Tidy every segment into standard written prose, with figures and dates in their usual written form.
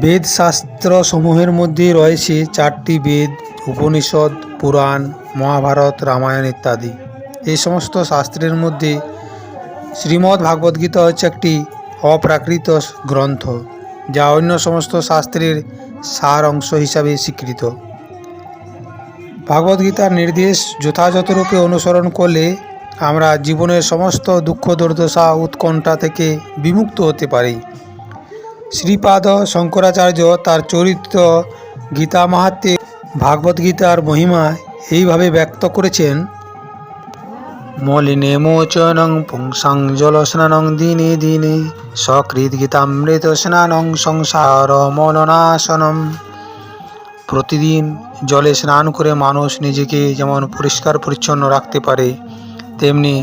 বেদ শাস্ত্র সমূহের মধ্যে রয়েছে 4টি বেদ, উপনিষদ, পুরাণ, মহাভারত, রামায়ণ ইত্যাদি। এই সমস্ত শাস্ত্রের মধ্যে শ্রীমদ্ ভাগবত হচ্ছে একটি অপ্রাকৃত গ্রন্থ, যা অন্য সমস্ত শাস্ত্রের সার অংশ হিসাবে স্বীকৃত। ভাগবদ্গীতার নির্দেশ যথাযথরূপে অনুসরণ করলে আমরা জীবনের সমস্ত দুঃখ দুর্দশা উৎকণ্ঠা থেকে বিমুক্ত হতে পারি। শ্রীপাদ শঙ্করাচার্য তার চরিত্র গীতা মাহাত্ম্যে ভাগবদ্গীতার মহিমা এইভাবে ব্যক্ত করেছেন: মলিনে মোচনং পুংসাং জলস্নানং দিনে দিনে সকৃত গীতামৃত স্নানং সংসার মলনাশনম। প্রতিদিন জলে স্নান করে মানুষ নিজেকে যেমন পরিষ্কার পরিচ্ছন্ন রাখতে পারে, তেমনি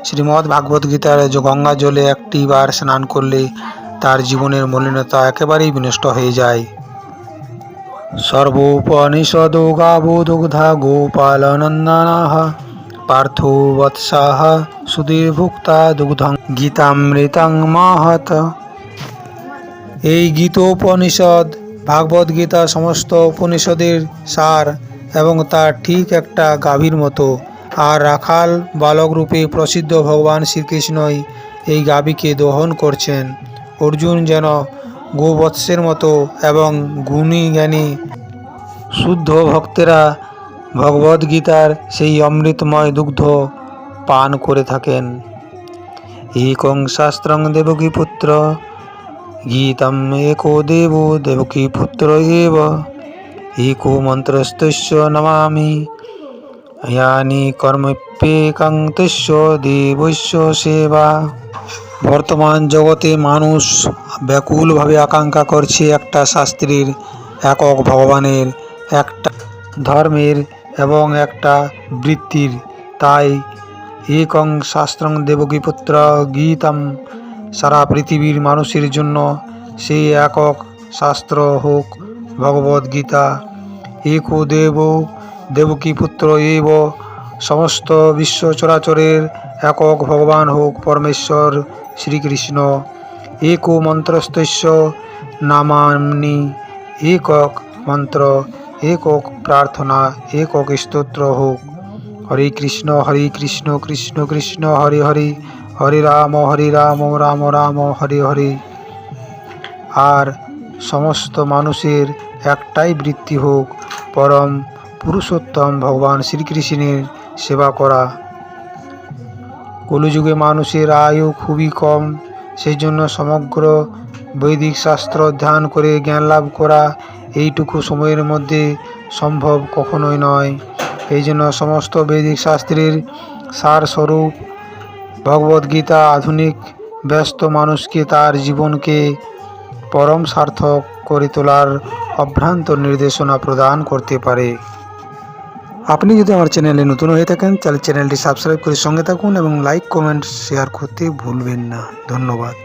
শ্রীমদ্ ভাগবদ্গীতার গঙ্গা জলে একটি বার স্নান করলে তার জীবনের মলিনতা একেবারেই বিনষ্ট হয়ে যায়। সর্বোপনিষদ গাবো দুগ্ধা গোপালনন্দনাঃ পার্থো বৎসাঃ সুধীর্ভুক্তা দুগ্ধং গীতামৃতং মহৎ। এই গীতোপনিষদ ভাগবদ্গীতা সমস্ত উপনিষদের সার এবং তার ঠিক একটা গাভীর মতো। আর রাখাল বালক রূপে প্রসিদ্ধ ভগবান শ্রীকৃষ্ণই এই গাভীকে দহন করছেন। অর্জুন যেন গোবৎসের মতো এবং গুণী জ্ঞানী শুদ্ধ ভক্তেরা ভগবদ্গীতার সেই অমৃতময় দুগ্ধ পান করে থাকেন। একং শাস্ত্রং দেবকী পুত্র গীতম एको দেবো দেবকী পুত্র এব एको মন্ত্রস্তস্য নমামি ইয়ানি কর্মপ্যেকং তস্য দেবস্য সেবা। বর্তমান জগতে মানুষ ব্যাকুলভাবে আকাঙ্ক্ষা করছে একটা শাস্ত্রীর, একক ভগবানের, একটা ধর্মের এবং একটা বৃত্তির। তাই একং শাস্ত্রং দেবকী পুত্র গীতম, সারা পৃথিবীর মানুষের জন্য সেই একক শাস্ত্র হোক ভগবদ্গীতা। একো দেব দেবকী পুত্র এব, সমস্ত বিশ্ব চরাচরের একক ভগবান হোক পরমেশ্বর শ্রীকৃষ্ণ। एको মন্ত্রস্তস্য নামানি, একক মন্ত্র, একক প্রার্থনা, একক স্তোত্র হোক। হরে কৃষ্ণ কৃষ্ণ কৃষ্ণ হরে হরে, হরে রাম রাম রাম হরে হরে। আর সমস্ত মানুষের একটাই বৃত্তি হোক পরম পুরুষোত্তম ভগবান শ্রীকৃষ্ণের সেবা করা। কলিযুগে মানুষের আয়ু খুবই কম, সেই জন্য সমগ্র বৈদিক শাস্ত্র ধ্যান করে জ্ঞান লাভ করা এইটুকু সময়ের মধ্যে সম্ভব কখনোই নয়। এই জন্য সমস্ত বৈদিক শাস্ত্রের সারস্বরূপ ভগবদ্গীতা আধুনিক ব্যস্ত মানুষকে তার জীবনকে পরম সার্থক করে তোলার অভ্রান্ত নির্দেশনা প্রদান করতে পারে। আপনি যদি আমার চ্যানেলে নতুন হয়ে থাকেন তাহলে চ্যানেলটি সাবস্ক্রাইব করে সঙ্গে থাকুন এবং লাইক কমেন্ট শেয়ার করতে ভুলবেন না। ধন্যবাদ।